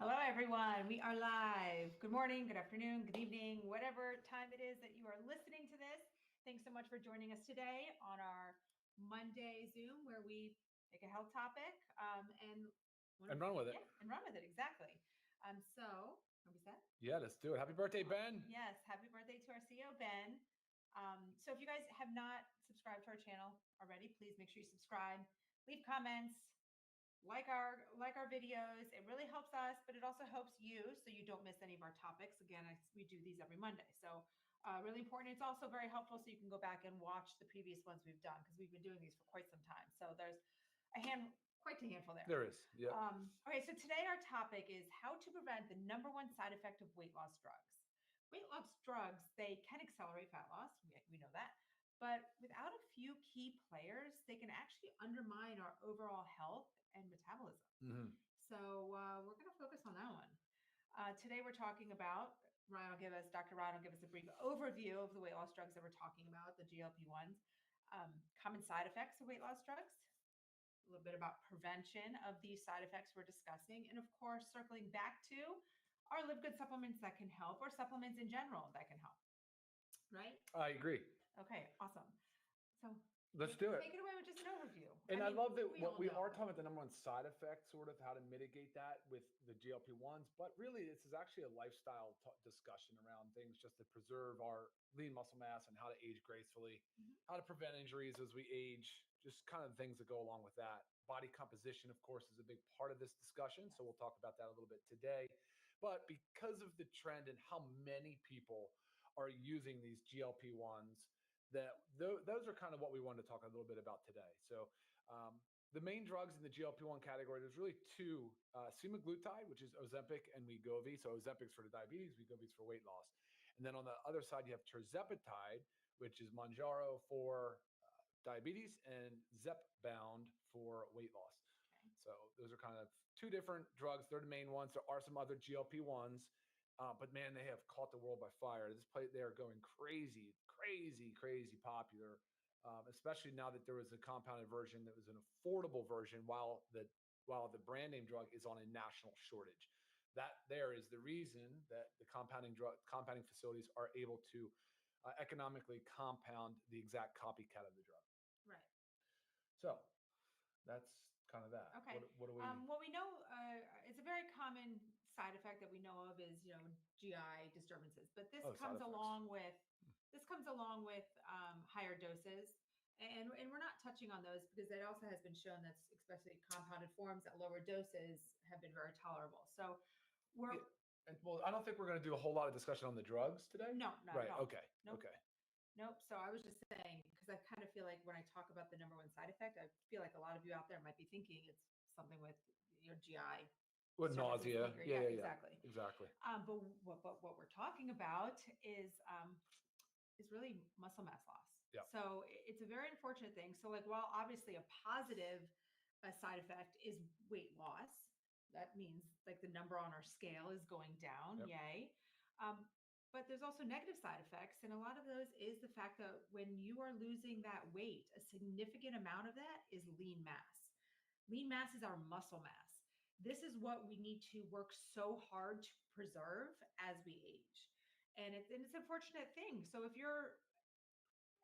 Hello, everyone. We are live. Good morning, good afternoon, good evening, whatever time it is that you are listening to this. Thanks so much for joining us today on our Monday Zoom, where we pick a health topic and run with it. Yeah, and run with it. Exactly. So, what we said? Yeah, let's do it. Happy birthday, Ben. Yes, happy birthday to our CEO, Ben. So if you guys have not subscribed to our channel already, please make sure you subscribe, leave comments, like our videos. It really helps us, but it also helps you so you don't miss any of our topics. Again, we do these every Monday, so really important. It's also very helpful so you can go back and watch the previous ones we've done, because we've been doing these for quite some time. So there's quite a handful there. There is. Yeah. Okay, so today our topic is how to prevent the #1 side effect of weight loss drugs. Weight loss drugs, they can accelerate fat loss. We know that. But without a few key players, they can actually undermine our overall health and metabolism. Mm-hmm. So we're going to focus on that one. Today we're talking about, Dr. Ryan will give us a brief overview of the weight loss drugs that we're talking about, the GLP-1s, common side effects of weight loss drugs, a little bit about prevention of these side effects we're discussing, and of course, circling back to our Live Good supplements that can help, or supplements in general that can help. Right? I agree. Okay, awesome. So let's do it. Take it away with just an overview. And I love that we are talking about the #1 side effect, sort of how to mitigate that with the GLP-1s. But really, this is actually a lifestyle discussion around things just to preserve our lean muscle mass and how to age gracefully, how to prevent injuries as we age, just kind of things that go along with that. Body composition, of course, is a big part of this discussion. So we'll talk about that a little bit today. But because of the trend and how many people are using these GLP-1s, those are kind of what we wanted to talk a little bit about today. So the main drugs in the GLP-1 category, there's really two: semaglutide, which is Ozempic, and Wegovy. So Ozempic's for the diabetes, Wegovy's for weight loss. And then on the other side, you have tirzepatide, which is Mounjaro for diabetes, and Zepbound for weight loss. Okay. So those are kind of two different drugs. They're the main ones. There are some other GLP-1s. But man, they have caught the world by fire. They are going crazy popular, especially now that there was a compounded version that was an affordable version, while the brand name drug is on a national shortage. That there is the reason that the compounding facilities are able to economically compound the exact copycat of the drug. Right. So that's kind of that. Okay. What do we? Well, we know it's a very common side effect that we know of is GI disturbances, but this comes along with higher doses, and we're not touching on those because it also has been shown that especially compounded forms at lower doses have been very tolerable. So well, I don't think we're going to do a whole lot of discussion on the drugs today. No, not right. At all. Okay. Nope. Okay. Nope. So I was just saying, because I kind of feel like when I talk about the #1 side effect, I feel like a lot of you out there might be thinking it's something with your GI. With nausea. Yeah, exactly. But what we're talking about is really muscle mass loss. Yeah. So it's a very unfortunate thing. So while obviously a positive side effect is weight loss, that means the number on our scale is going down. Yep. Yay. But there's also negative side effects. And a lot of those is the fact that when you are losing that weight, a significant amount of that is lean mass. Lean mass is our muscle mass. This is what we need to work so hard to preserve as we age. And it's an unfortunate thing. So if you're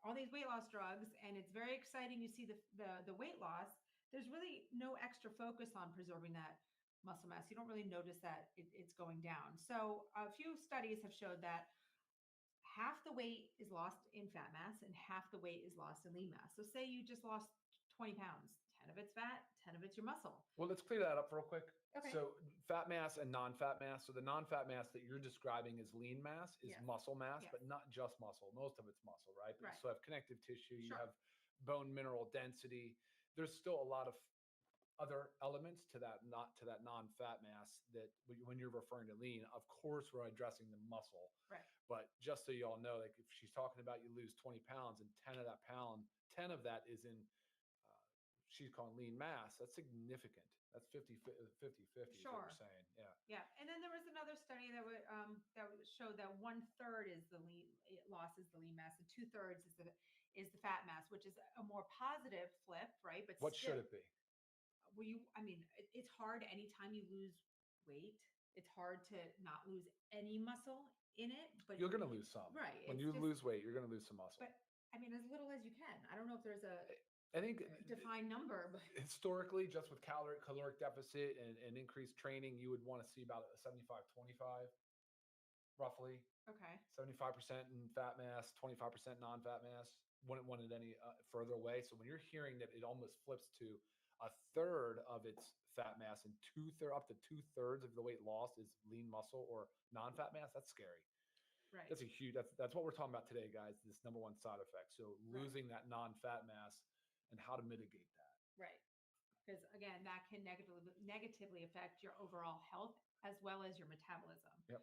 on these weight loss drugs and it's very exciting, you see the weight loss, there's really no extra focus on preserving that muscle mass. You don't really notice that it's going down. So a few studies have showed that half the weight is lost in fat mass and half the weight is lost in lean mass. So say you just lost 20 pounds, 10 of it's fat, 10 of it's your muscle. Well, let's clear that up real quick. Okay. So fat mass and non-fat mass. So the non-fat mass that you're describing as lean mass is muscle mass, but not just muscle. Most of it's muscle, right? But you still have connective tissue. You have bone mineral density. There's still a lot of other elements to that, not to that non-fat mass that when you're referring to lean, of course, we're addressing the muscle. Right. But just so you all know, if she's talking about you lose 20 pounds and 10 of that is in, she's calling lean mass, that's significant. That's 50-50 is what we're saying. Yeah. Yeah. And then there was another study that showed that 1/3 is the lean loss is the lean mass and 2/3 is the fat mass, which is a more positive flip, right? But what should it be? It's hard anytime you lose weight it's hard to not lose any muscle in it, but You're going to lose some. right. When It's you just, lose weight, you're going to lose some muscle. but I mean, as little as you can. I don't know if there's a I think defined number, but historically, just with caloric deficit and increased training, you would want to see about a 75-25, roughly. okay. 75% in fat mass, 25% non-fat mass. Wouldn't want it any further away. So when you're hearing that it almost flips to a third of its fat mass and up to 2/3 of the weight lost is lean muscle or non-fat mass, that's scary. Right. That's a huge. That's what we're talking about today, guys. This number one side effect. So losing that non-fat mass and how to mitigate that. Right. Because again, that can negatively affect your overall health as well as your metabolism. Yep.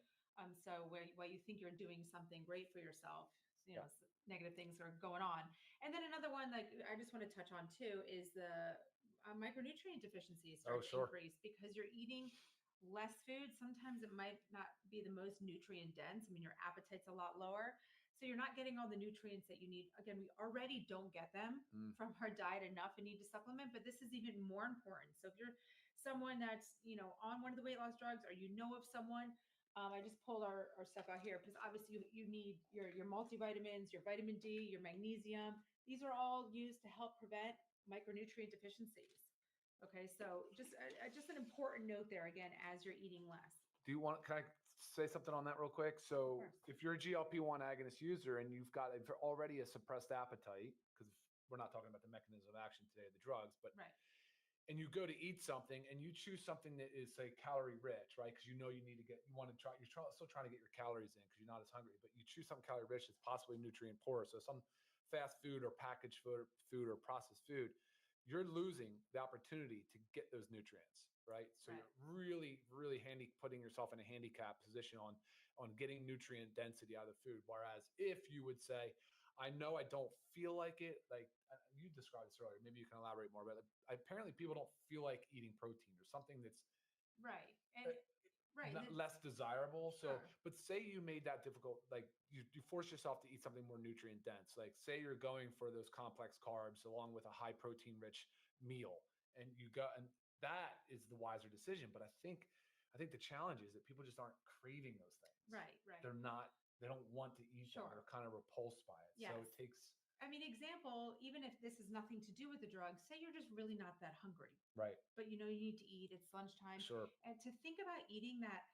So while you think you're doing something great for yourself, you know, Yeah. negative things are going on. And then another one, like I just want to touch on too, is the micronutrient deficiencies start to increase because you're eating less food. Sometimes it might not be the most nutrient dense. I mean, your appetite's a lot lower. So you're not getting all the nutrients that you need. Again, we already don't get them from our diet enough and need to supplement, but this is even more important. So if you're someone that's, you know, on one of the weight loss drugs, or you know of someone, I just pulled our stuff out here because obviously you need your multivitamins, your vitamin D, your magnesium. These are all used to help prevent micronutrient deficiencies. Okay, so just an important note there again as you're eating less. Can I say something on that real quick? So if you're a GLP-1 agonist user and you've got already a suppressed appetite, because we're not talking about the mechanism of action today, the drugs, but right. And you go to eat something and you choose something that is, say, calorie rich, right? Because you know you're still trying to get your calories in because you're not as hungry, but you choose something calorie rich that's possibly nutrient poor. So some fast food or packaged food or processed food, you're losing the opportunity to get those nutrients, right? So you're really, really putting yourself in a handicap position on getting nutrient density out of the food. Whereas if you would say, I know I don't feel like it, like you described this earlier, maybe you can elaborate more, but apparently people don't feel like eating protein or something that's right. And less desirable. So, but say you made that difficult, like you force yourself to eat something more nutrient dense. Like say you're going for those complex carbs along with a high protein rich meal, and that is the wiser decision. But I think the challenge is that people just aren't craving those things. Right. They don't want to eat them. They're kind of repulsed by it. Yes. So it takes. I mean, example, even if this is nothing to do with the drug, say you're just really not that hungry. Right. But you know you need to eat, it's lunchtime. Sure. And to think about eating that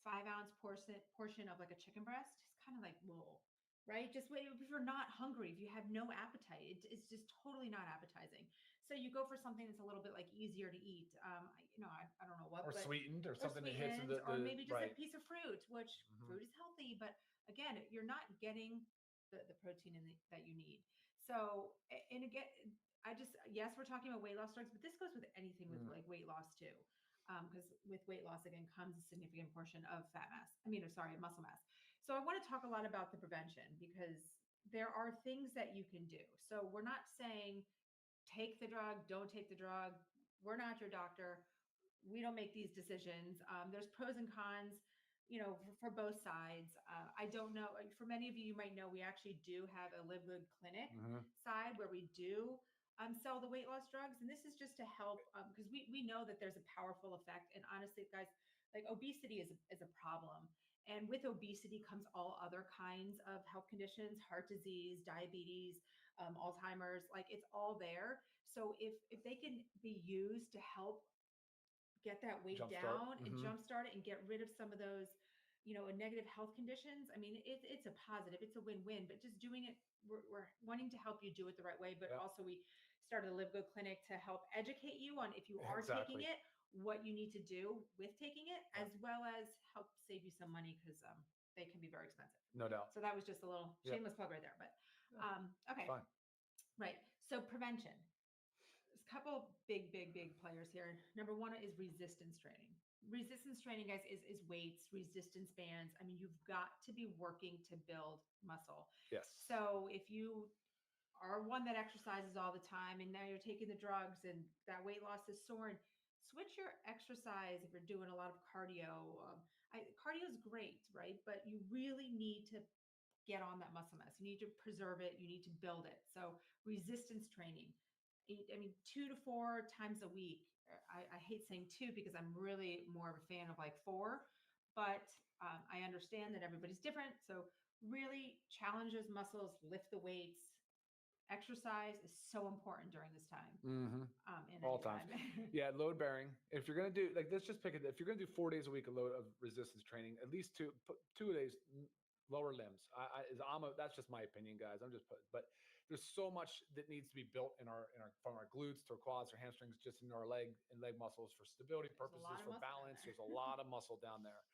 5-ounce portion of like a chicken breast, it's kind of like, whoa, right? Just wait, if you're not hungry, if you have no appetite, it's just totally not appetizing. So you go for something that's a little bit like easier to eat. I don't know what. Or sweetened or something that hits or maybe just a piece of fruit, which fruit is healthy, but again, you're not getting the protein that you need. So, and again, yes, we're talking about weight loss drugs, but this goes with anything with like weight loss too. Because with weight loss, again, comes a significant portion of muscle mass. So I want to talk a lot about the prevention because there are things that you can do. So we're not saying take the drug, don't take the drug. We're not your doctor. We don't make these decisions. There's pros and cons, you know, for both sides. I don't know. For many of you, you might know we actually do have a Live Good clinic side where we do sell the weight loss drugs. And this is just to help because we know that there's a powerful effect. And honestly, guys, like obesity is a problem. And with obesity comes all other kinds of health conditions, heart disease, diabetes, Alzheimer's, like it's all there. So if they can be used to help get that weight down and jumpstart it and get rid of some of those, you know, negative health conditions. I mean, it's a positive, it's a win-win, but just doing it, we're wanting to help you do it the right way. But also we started a Live Good clinic to help educate you on if you are taking it, what you need to do with taking it, as well as help save you some money because they can be very expensive. No doubt. So that was just a little shameless plug right there. But okay. Fine. Right. So prevention. There's a couple big players here. Number one is resistance training. Resistance training, guys, is weights, resistance bands. I mean, you've got to be working to build muscle. Yes. So if you are one that exercises all the time and now you're taking the drugs and that weight loss is soaring, switch your exercise if you're doing a lot of cardio. Cardio is great, right? But you really need to get on that muscle mass. You need to preserve it. You need to build it. So resistance training. 2 to 4 times a week. I hate saying 2 because I'm really more of a fan of like 4. but I understand that everybody's different. So really challenge those muscles, lift the weights. Exercise is so important during this time. Mm-hmm. In All any times. time. Yeah, load bearing. If you're gonna do like, let's just pick it. If you're gonna do 4 days a week of resistance training, at least put 2 days lower limbs. That's just my opinion, guys. But there's so much that needs to be built from our glutes to our quads or hamstrings, just in our leg muscles for stability purposes, for balance. There's a lot of muscle down there.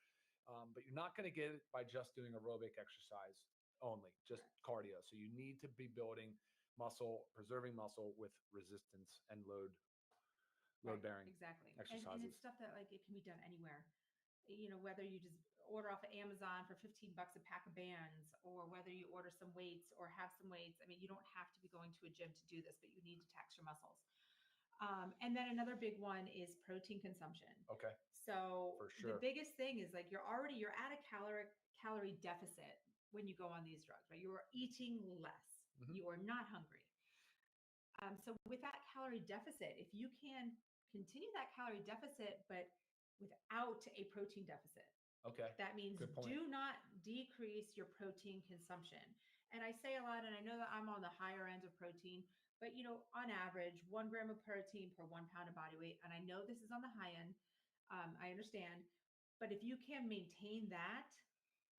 But you're not going to get it by just doing aerobic exercise only, just cardio. So you need to be building muscle, preserving muscle with resistance and load bearing Exactly. exercises. And it's stuff that like it can be done anywhere. Whether you just order off of Amazon for $15 a pack of bands, or whether you order some weights or have some weights. I mean, you don't have to be going to a gym to do this, but you need to tax your muscles. And then another big one is protein consumption. Okay. So for sure. The biggest thing is like you're at a calorie deficit when you go on these drugs, right? You are eating less. Mm-hmm. You are not hungry. So with that calorie deficit, if you can continue that calorie deficit, but without a protein deficit. Okay. That means do not decrease your protein consumption. And I say a lot, and I know that I'm on the higher end of protein, but on average, 1 gram of protein per 1 pound of body weight. And I know this is on the high end. I understand. But if you can maintain that,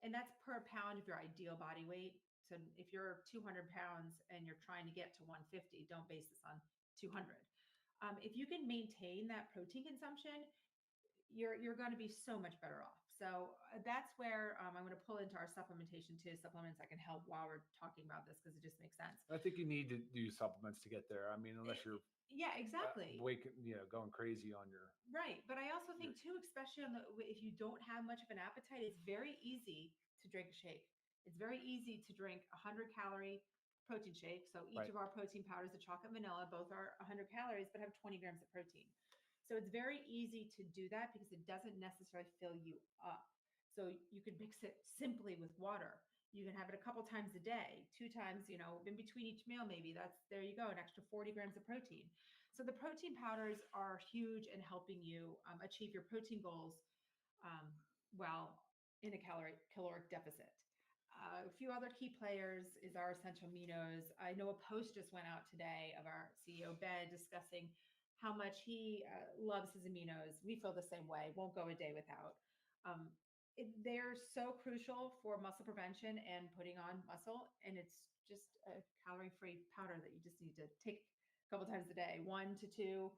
and that's per pound of your ideal body weight. So if you're 200 pounds and you're trying to get to 150, don't base this on 200. If you can maintain that protein consumption, you're going to be so much better off. So that's where I'm going to pull into our supplementation too. Supplements that can help while we're talking about this, because it just makes sense. I think you need to do supplements to get there. I mean, unless you're exactly going crazy on your right. But I also think too, especially if you don't have much of an appetite, it's very easy to drink a shake. It's very easy to drink 100-calorie protein shake. So each of our protein powders, the chocolate vanilla, both are 100 calories, but have 20 grams of protein. So it's very easy to do that because it doesn't necessarily fill you up. So you can mix it simply with water. You can have it a couple times a day, 2 times, in between each meal, maybe. There you go, an extra 40 grams of protein. So the protein powders are huge in helping you achieve your protein goals while in a caloric deficit. A few other key players is our essential aminos. I know a post just went out today of our CEO, Ben, discussing how much he loves his aminos. We feel the same way. Won't go a day without. They're so crucial for muscle prevention and putting on muscle. And it's just a calorie-free powder that you just need to take a couple times a day, 1 to 2,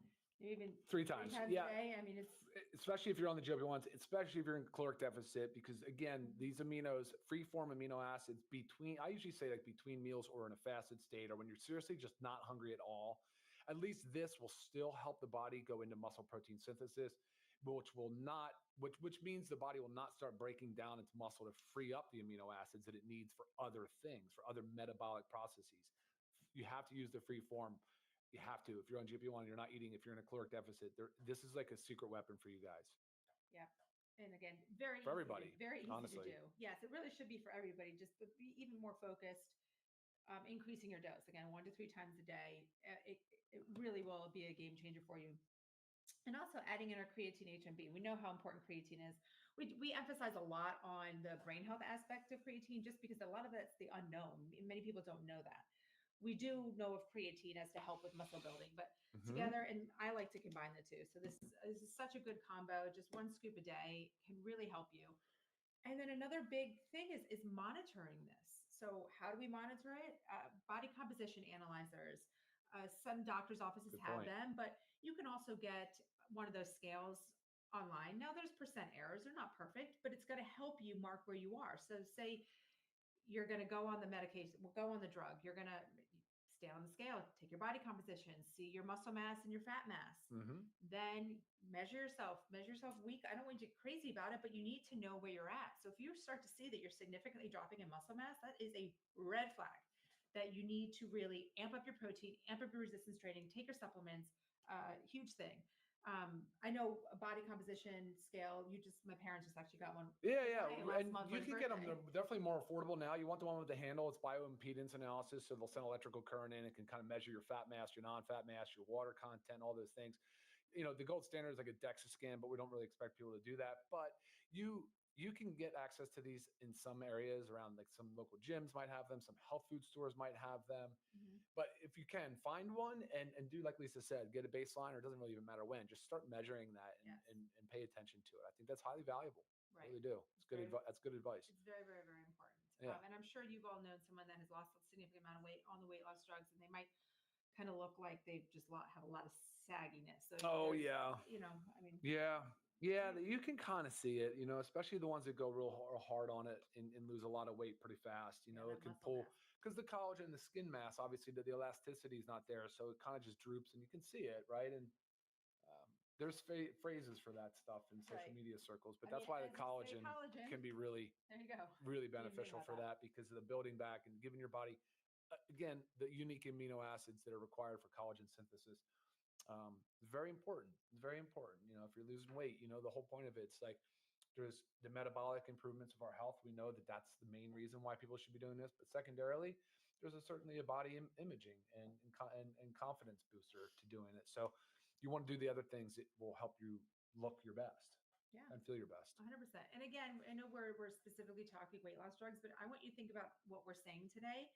even 3 times a day. I mean, it's especially if you're on the GLP-1s, especially if you're in caloric deficit, because again, these aminos, free form amino acids I usually say like between meals or in a fasted state, or when you're seriously just not hungry at all, at least this will still help the body go into muscle protein synthesis, which means the body will not start breaking down its muscle to free up the amino acids that it needs for other things, for other metabolic processes. You have to use the free form. You have to. If you're on GLP-1, you're not eating. If you're in a caloric deficit, this is like a secret weapon for you guys. Yeah. And again, for everybody, very easy honestly. to do. Yes, it really should be for everybody. Just be even more focused. Increasing your dose again, 1 to 3 times a day. It really will be a game changer for you. And also adding in our creatine HMB. We know how important creatine is. We emphasize a lot on the brain health aspect of creatine, just because a lot of that's the unknown. Many people don't know that. We do know of creatine as to help with muscle building, but together, and I like to combine the two. So this is such a good combo. Just 1 scoop a day can really help you. And then another big thing is monitoring this. So how do we monitor it? Body composition analyzers. Some doctors' offices have them, but you can also get one of those scales online. Now there's percent errors. They're not perfect, but it's going to help you mark where you are. So say you're going to go on the medication, go on the drug. You're going to stay on the scale, take your body composition, see your muscle mass and your fat mass. Then measure yourself week. I don't want you to get crazy about it, but you need to know where you're at. So if you start to see that you're significantly dropping in muscle mass, that is a red flag that you need to really amp up your protein, amp up your resistance training, take your supplements. Huge thing. I know a body composition scale. My parents just actually got one. Yeah. And you can get them. They're definitely more affordable now. You want the one with the handle. It's bioimpedance analysis. So they'll send electrical current in. It can kind of measure your fat mass, your non-fat mass, your water content, all those things. The gold standard is like a DEXA scan, but we don't really expect people to do that. But you can get access to these in some areas around, like some local gyms might have them, some health food stores might have them. But if you can find one and do like Lisa said, get a baseline, or it doesn't really even matter when, just start measuring that and pay attention to it. I think that's highly valuable. I really do. It's good advice. That's good advice. It's very, very, very important. Yeah. And I'm sure you've all known someone that has lost a significant amount of weight on the weight loss drugs, and they might kind of look like they've just have a lot of sagginess. So yeah. I mean, yeah, you can kind of see it, especially the ones that go real hard on it and lose a lot of weight pretty fast. It can pull, because the collagen and the skin mass, obviously the elasticity is not there. So it kind of just droops and you can see it, right? And there's phrases for that stuff in social media circles, but that's why the collagen can be really, there you go, really beneficial for that, because of the building back and giving your body, again, the unique amino acids that are required for collagen synthesis. It's very important. It's very important. If you're losing weight, the whole point of it's like there's the metabolic improvements of our health. We know that that's the main reason why people should be doing this. But secondarily, there's certainly a body imaging and confidence booster to doing it. So you want to do the other things that will help you look your best and feel your best. 100%. And again, I know we're specifically talking weight loss drugs, but I want you to think about what we're saying today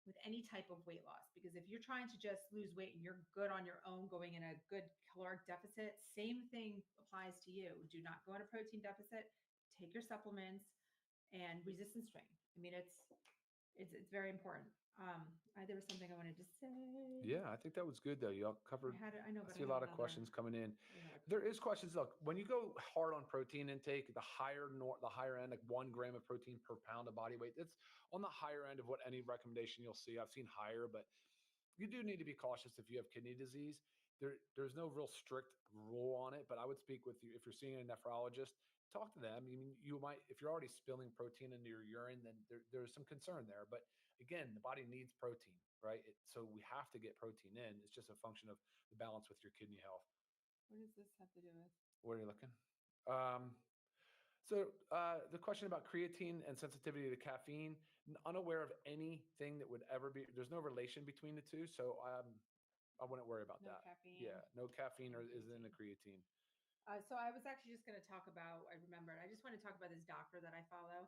with any type of weight loss, because if you're trying to just lose weight and you're good on your own, going in a good caloric deficit, same thing applies to you. Do not go in a protein deficit, take your supplements, and resistance training. I mean, it's very important. There was something I wanted to say. Yeah, I think that was good though. You all covered. I know, but I see a lot of questions coming in. There is questions. Look, when you go hard on protein intake, the higher end, like 1 gram of protein per pound of body weight, it's on the higher end of what any recommendation you'll see. I've seen higher, but you do need to be cautious if you have kidney disease. There's no real strict rule on it, but I would speak with you if you're seeing a nephrologist. Talk to them. I mean, you might, if you're already spilling protein into your urine, then there's some concern there. But again, the body needs protein, right? So we have to get protein in. It's just a function of the balance with your kidney health. What does this have to do with? Where are you looking? So the question about creatine and sensitivity to caffeine, unaware of anything that would ever be, there's no relation between the two. So I wouldn't worry about that. Caffeine. Yeah, no caffeine is in the creatine. So I was actually just going to talk about, I remembered, I just want to talk about this doctor that I follow.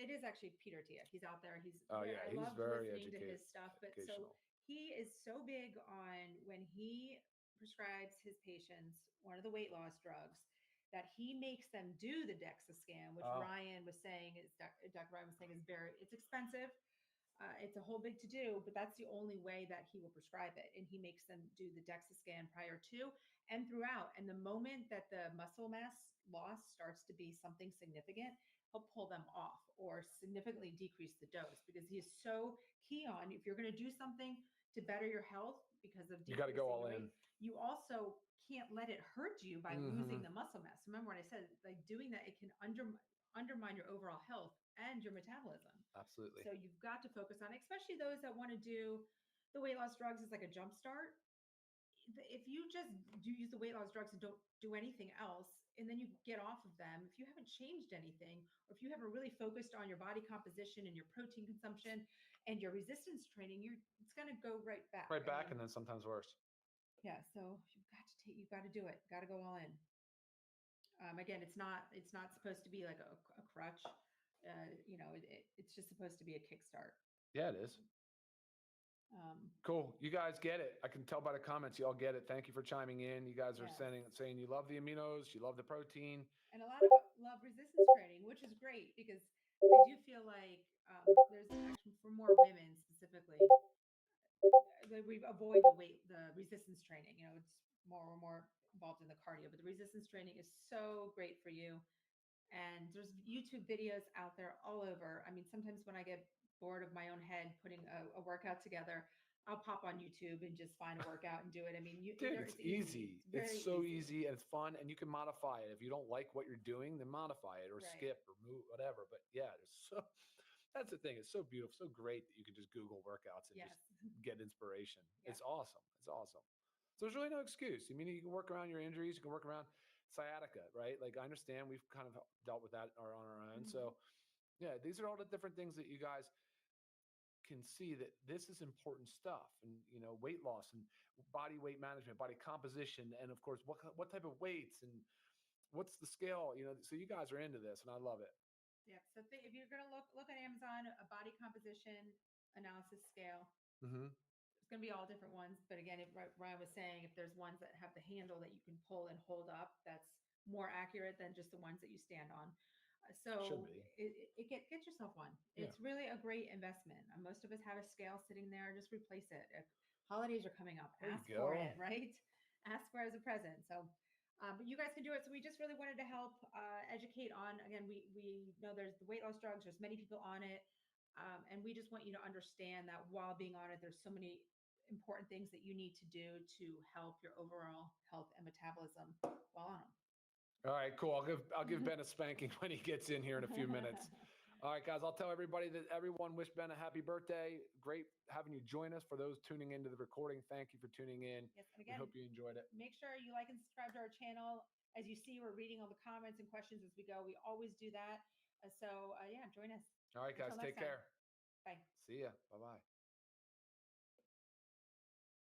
It is actually Peter Tiek. He's out there. He's love very listening to his stuff. But so he is so big on when he prescribes his patients one of the weight loss drugs, that he makes them do the DEXA scan, which Ryan was saying Dr. Ryan was saying is it's expensive. It's a whole big to do, but that's the only way that he will prescribe it. And he makes them do the DEXA scan prior to and throughout. And the moment that the muscle mass loss starts to be something significant, he'll pull them off or significantly decrease the dose, because he is so key on, if you're going to do something to better your health because of you got to go all in. You also can't let it hurt you by losing the muscle mass. Remember what I said, like doing that, it can undermine your overall health and your metabolism. Absolutely. So you've got to focus on it, especially those that want to do the weight loss drugs as like a jump start. If you just use the weight loss drugs and don't do anything else, and then you get off of them, if you haven't changed anything, or if you haven't really focused on your body composition and your protein consumption and your resistance training, it's going to go right back. And then sometimes worse. Yeah. So you've got to do it. Got to go all in. Again, it's not supposed to be like a crutch. It's just supposed to be a kickstart. Yeah, it is. Cool. You guys get it. I can tell by the comments, you all get it. Thank you for chiming in. You guys are saying you love the aminos, you love the protein. And a lot of love resistance training, which is great, because I do feel like there's actually, for more women specifically, we avoid the resistance training. It's more involved in the cardio, but the resistance training is so great for you. And there's YouTube videos out there all over. I mean, sometimes when I get bored of my own head putting a workout together, I'll pop on YouTube and just find a workout and do it. I mean, it's easy. It's so easy and it's fun, and you can modify it. If you don't like what you're doing, then modify it or skip or move, whatever. But yeah, that's the thing. It's so beautiful, so great that you can just Google workouts and just get inspiration. Yeah. It's awesome. It's awesome. So there's really no excuse. I mean, you can work around your injuries. You can work around sciatica, right? Like, I understand we've kind of dealt with that on our own. So yeah, these are all the different things that you guys can see that this is important stuff. And, weight loss and body weight management, body composition, and of course, what type of weights and what's the scale? So you guys are into this, and I love it. Yeah. So if you're gonna look on Amazon, a body composition analysis scale. Mm-hmm. It's gonna be all different ones, but again, Ryan was saying, if there's ones that have the handle that you can pull and hold up, that's more accurate than just the ones that you stand on. Should So be. get yourself one. Yeah. It's really a great investment. Most of us have a scale sitting there. Just replace it. If holidays are coming up, There you ask for go. it, right? Ask for it as a present. So, but you guys can do it. So we just really wanted to help educate on. Again, we know there's the weight loss drugs. There's many people on it, and we just want you to understand that while being on it, there's so many important things that you need to do to help your overall health and metabolism while on them. All right, cool. I'll give Ben a spanking when he gets in here in a few minutes. All right, guys, I'll tell everybody that everyone wish Ben a happy birthday. Great having you join us. For those tuning into the recording, thank you for tuning in. Yes, and again, we hope you enjoyed it. Make sure you like and subscribe to our channel. As you see, we're reading all the comments and questions as we go. We always do that. So yeah, join us. All right, guys, take care. Bye. See ya. Bye-bye.